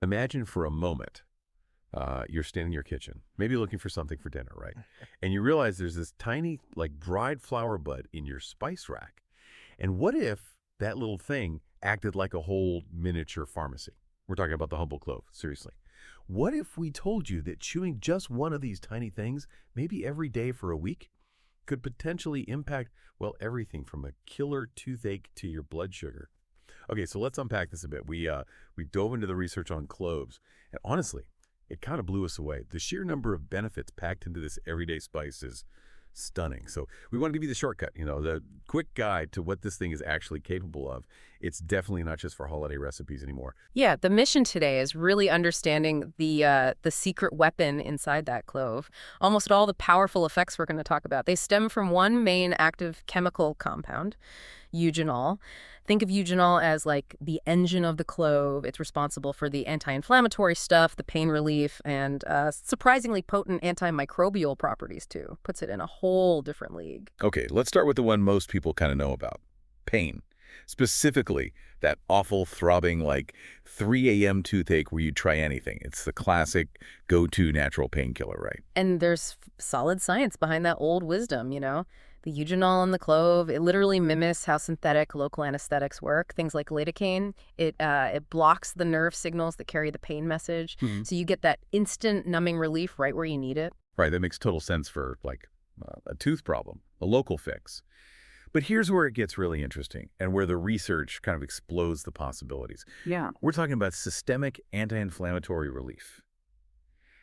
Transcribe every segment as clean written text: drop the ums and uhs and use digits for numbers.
Imagine for a moment you're standing in your kitchen, maybe looking for something for dinner, right? And you realize there's this tiny, like, dried flower bud in your spice rack. And what if that little thing acted like a whole miniature pharmacy? We're talking about the humble clove, seriously. What if we told you that chewing just one of these tiny things, maybe every day for a week, could potentially impact, well, everything from a killer toothache to your blood sugar? Okay, so let's unpack this a bit. We dove into the research on cloves, and honestly, it kind of blew us away. The sheer number of benefits packed into this everyday spice is stunning. So we want to give you the shortcut, the quick guide to what this thing is actually capable of. It's definitely not just for holiday recipes anymore. Yeah, the mission today is really understanding the secret weapon inside that clove. Almost all the powerful effects we're going to talk about, they stem from one main active chemical compound, eugenol. Think of eugenol as like the engine of the clove. It's responsible for the anti-inflammatory stuff, the pain relief, and surprisingly potent antimicrobial properties too. Puts it in a whole different league. Okay, let's start with the one most people kind of know about, pain. Specifically, that awful throbbing, like 3 a.m. toothache where you try anything. It's the classic go-to natural painkiller, right? And there's solid science behind that old wisdom, The eugenol in the clove, it literally mimics how synthetic local anesthetics work. Things like lidocaine, it blocks the nerve signals that carry the pain message. So you get that instant numbing relief right where you need it. Right, that makes total sense for, like, a tooth problem, a local fix. But here's where it gets really interesting and where the research kind of explodes the possibilities. Yeah. We're talking about systemic anti-inflammatory relief.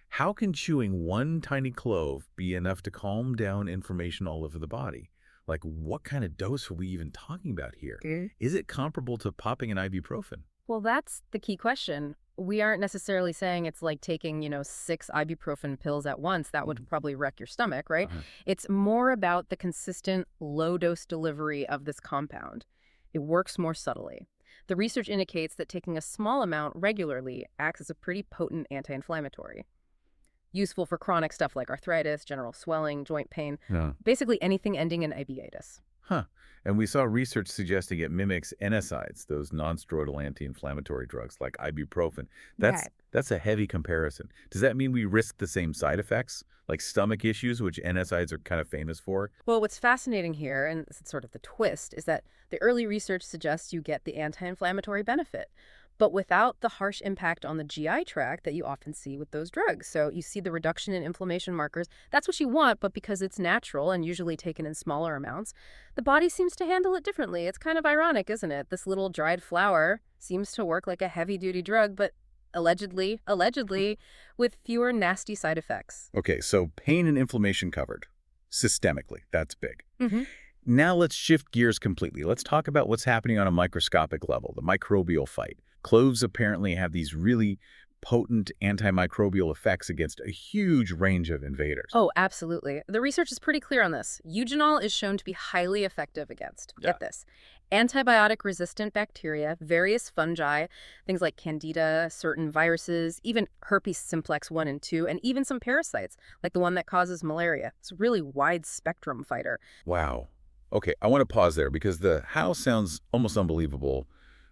How can chewing one tiny clove be enough to calm down inflammation all over the body? Like, what kind of dose are we even talking about here? Is it comparable to popping an ibuprofen? Well, that's the key question. We aren't necessarily saying it's like taking, 6 ibuprofen pills at once. That would probably wreck your stomach, right? It's more about the consistent low-dose delivery of this compound. It works more subtly. The research indicates that taking a small amount regularly acts as a pretty potent anti-inflammatory. Useful for chronic stuff like arthritis, general swelling, joint pain, basically anything ending in ileitis. Huh. And we saw research suggesting it mimics NSAIDs, those non-steroidal anti-inflammatory drugs like ibuprofen. That's a heavy comparison. Does that mean we risk the same side effects, like stomach issues, which NSAIDs are kind of famous for? Well, what's fascinating here, and this is sort of the twist, is that the early research suggests you get the anti-inflammatory benefit, but without the harsh impact on the GI tract that you often see with those drugs. So you see the reduction in inflammation markers. That's what you want, but because it's natural and usually taken in smaller amounts, the body seems to handle it differently. It's kind of ironic, isn't it? This little dried flower seems to work like a heavy-duty drug, but allegedly, with fewer nasty side effects. Okay, so pain and inflammation covered. Systemically, that's big. Now let's shift gears completely. Let's talk about what's happening on a microscopic level, the microbial fight. Cloves apparently have these really potent antimicrobial effects against a huge range of invaders. Oh, absolutely. The research is pretty clear on this. Eugenol is shown to be highly effective against, get this, antibiotic-resistant bacteria, various fungi, things like candida, certain viruses, even herpes simplex 1 and 2, and even some parasites, like the one that causes malaria. It's a really wide-spectrum fighter. Wow. Okay, I want to pause there because the how sounds almost unbelievable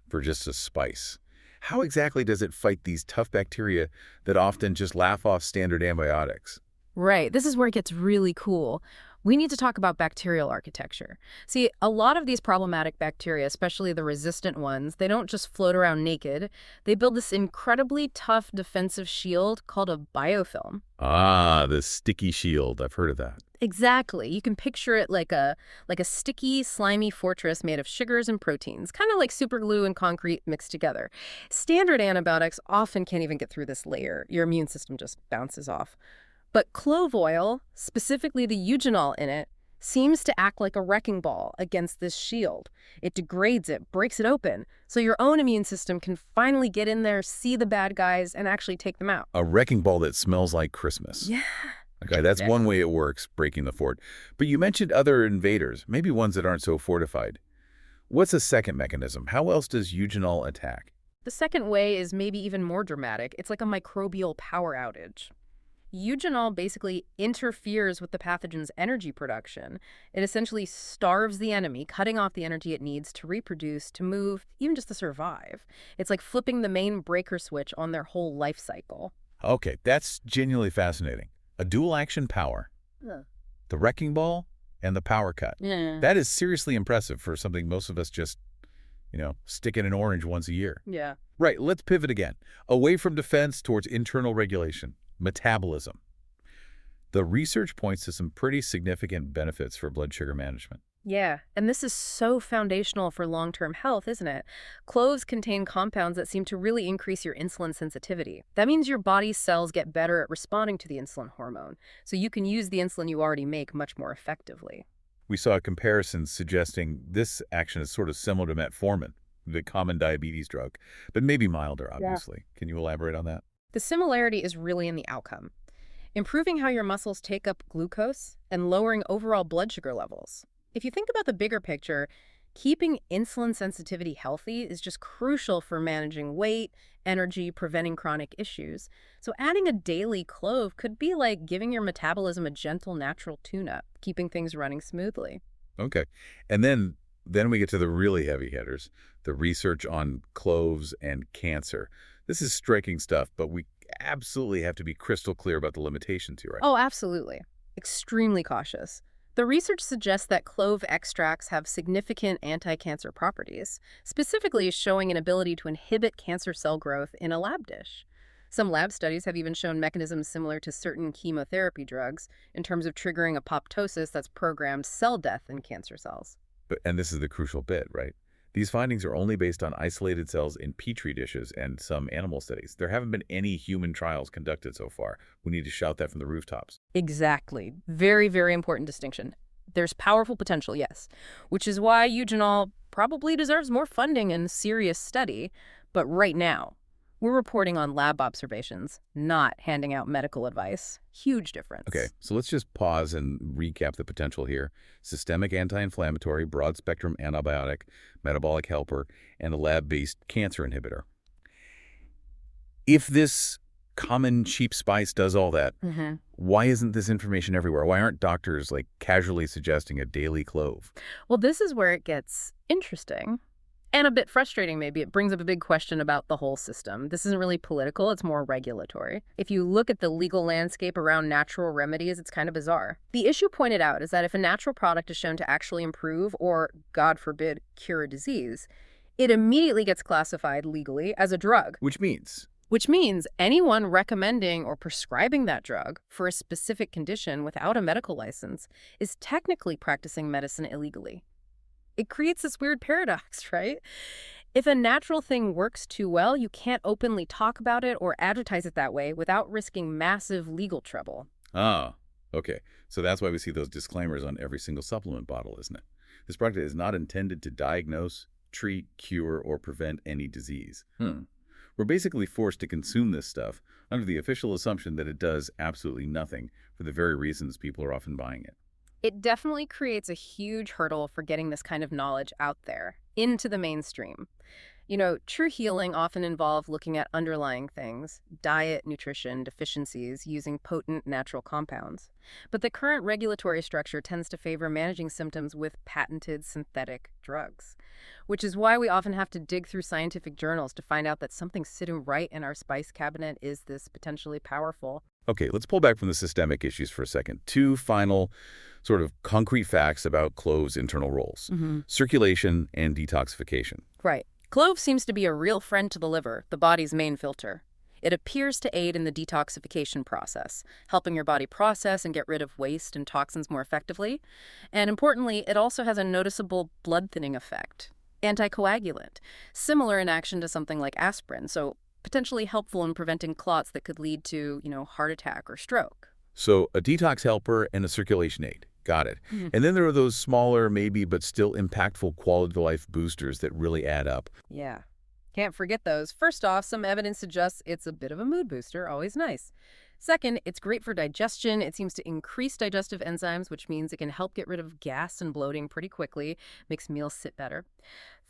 for just a spice. How exactly does it fight these tough bacteria that often just laugh off standard antibiotics? Right. This is where it gets really cool. We need to talk about bacterial architecture. See, a lot of these problematic bacteria, especially the resistant ones, they don't just float around naked. They build this incredibly tough defensive shield called a biofilm. Ah, the sticky shield. I've heard of that. Exactly. You can picture it like a sticky, slimy fortress made of sugars and proteins, kind of like superglue and concrete mixed together. Standard antibiotics often can't even get through this layer. Your immune system just bounces off. But clove oil, specifically the eugenol in it, seems to act like a wrecking ball against this shield. It degrades it, breaks it open, so your own immune system can finally get in there, see the bad guys, and actually take them out. A wrecking ball that smells like Christmas. Yeah. Okay, that's one way it works, breaking the fort. But you mentioned other invaders, maybe ones that aren't so fortified. What's a second mechanism? How else does eugenol attack? The second way is maybe even more dramatic. It's like a microbial power outage. Eugenol basically interferes with the pathogen's energy production. It essentially starves the enemy, cutting off the energy it needs to reproduce, to move, even just to survive. It's like flipping the main breaker switch on their whole life cycle. Okay, that's genuinely fascinating. A dual-action power. Huh. The wrecking ball and the power cut. Yeah. That is seriously impressive for something most of us just, stick in an orange once a year. Yeah. Right, let's pivot again. Away from defense towards internal regulation, metabolism. The research points to some pretty significant benefits for blood sugar management. Yeah, and this is so foundational for long-term health, isn't it? Cloves contain compounds that seem to really increase your insulin sensitivity. That means your body's cells get better at responding to the insulin hormone, so you can use the insulin you already make much more effectively. We saw comparisons suggesting this action is sort of similar to metformin, the common diabetes drug, but maybe milder, obviously. Can you elaborate on that? The similarity is really in the outcome, improving how your muscles take up glucose and lowering overall blood sugar levels. If you think about the bigger picture, keeping insulin sensitivity healthy is just crucial for managing weight, energy, preventing chronic issues. So adding a daily clove could be like giving your metabolism a gentle, natural tune-up, keeping things running smoothly. Okay. And then we get to the really heavy hitters, the research on cloves and cancer. This is striking stuff, but we absolutely have to be crystal clear about the limitations here, right? Oh, absolutely. Extremely cautious. The research suggests that clove extracts have significant anti-cancer properties, specifically showing an ability to inhibit cancer cell growth in a lab dish. Some lab studies have even shown mechanisms similar to certain chemotherapy drugs in terms of triggering apoptosis that's programmed cell death in cancer cells. And this is the crucial bit, right? These findings are only based on isolated cells in petri dishes and some animal studies. There haven't been any human trials conducted so far. We need to shout that from the rooftops. Exactly. Very, very important distinction. There's powerful potential, yes, which is why eugenol probably deserves more funding and serious study. But right now, we're reporting on lab observations, not handing out medical advice. Huge difference. Okay, so let's just pause and recap the potential here. Systemic anti-inflammatory, broad-spectrum antibiotic, metabolic helper, and a lab-based cancer inhibitor. If this common cheap spice does all that, why isn't this information everywhere? Why aren't doctors casually suggesting a daily clove? Well, this is where it gets interesting. And a bit frustrating, maybe. It brings up a big question about the whole system. This isn't really political, it's more regulatory. If you look at the legal landscape around natural remedies, it's kind of bizarre. The issue pointed out is that if a natural product is shown to actually improve or, God forbid, cure a disease, it immediately gets classified legally as a drug. Which means Anyone recommending or prescribing that drug for a specific condition without a medical license is technically practicing medicine illegally. It creates this weird paradox, right? If a natural thing works too well, you can't openly talk about it or advertise it that way without risking massive legal trouble. Ah, okay. So that's why we see those disclaimers on every single supplement bottle, isn't it? This product is not intended to diagnose, treat, cure, or prevent any disease. We're basically forced to consume this stuff under the official assumption that it does absolutely nothing for the very reasons people are often buying it. It definitely creates a huge hurdle for getting this kind of knowledge out there, into the mainstream. True healing often involves looking at underlying things, diet, nutrition, deficiencies, using potent natural compounds. But the current regulatory structure tends to favor managing symptoms with patented synthetic drugs, which is why we often have to dig through scientific journals to find out that something sitting right in our spice cabinet is this potentially powerful. Okay, let's pull back from the systemic issues for a second. Two final sort of concrete facts about cloves' internal roles. Circulation and detoxification. Right. Clove seems to be a real friend to the liver, the body's main filter. It appears to aid in the detoxification process, helping your body process and get rid of waste and toxins more effectively. And importantly, it also has a noticeable blood thinning effect. Anticoagulant, similar in action to something like aspirin, so potentially helpful in preventing clots that could lead to, heart attack or stroke. So a detox helper and a circulation aid. Got it. And then there are those smaller, maybe, but still impactful quality-of-life boosters that really add up. Yeah. Can't forget those. First off, some evidence suggests it's a bit of a mood booster, always nice. Second, it's great for digestion. It seems to increase digestive enzymes, which means it can help get rid of gas and bloating pretty quickly, makes meals sit better.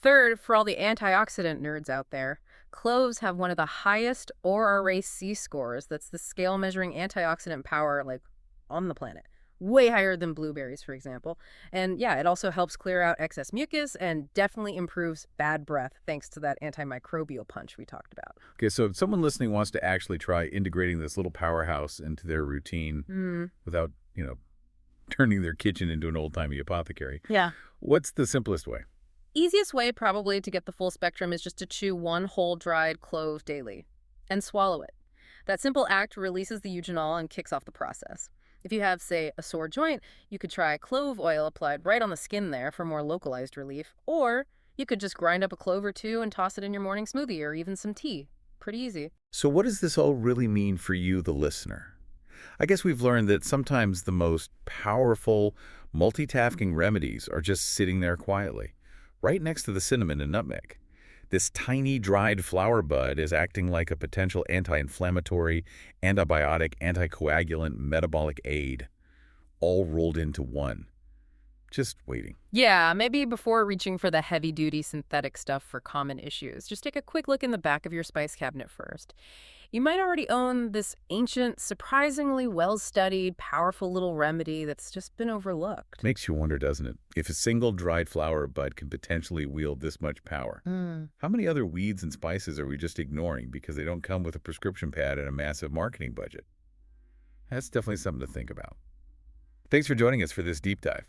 Third, for all the antioxidant nerds out there, Cloves have one of the highest ORAC scores. That's the scale measuring antioxidant power, like, on the planet. Way higher than blueberries, for example. And yeah, it also helps clear out excess mucus and definitely improves bad breath thanks to that antimicrobial punch we talked about. Okay, so if someone listening wants to actually try integrating this little powerhouse into their routine without, turning their kitchen into an old-timey apothecary, Yeah. what's the simplest way? Easiest way probably to get the full spectrum is just to chew one whole dried clove daily and swallow it. That simple act releases the eugenol and kicks off the process. If you have, say, a sore joint, you could try clove oil applied right on the skin there for more localized relief. Or you could just grind up a clove or two and toss it in your morning smoothie or even some tea. Pretty easy. So what does this all really mean for you, the listener? I guess we've learned that sometimes the most powerful, multitasking remedies are just sitting there quietly, right next to the cinnamon and nutmeg. This tiny dried flower bud is acting like a potential anti-inflammatory, antibiotic, anticoagulant, metabolic aid, all rolled into one. Just waiting. Yeah, maybe before reaching for the heavy-duty synthetic stuff for common issues, just take a quick look in the back of your spice cabinet first. You might already own this ancient, surprisingly well-studied, powerful little remedy that's just been overlooked. Makes you wonder, doesn't it? If a single dried flower bud can potentially wield this much power. How many other weeds and spices are we just ignoring because they don't come with a prescription pad and a massive marketing budget? That's definitely something to think about. Thanks for joining us for this deep dive.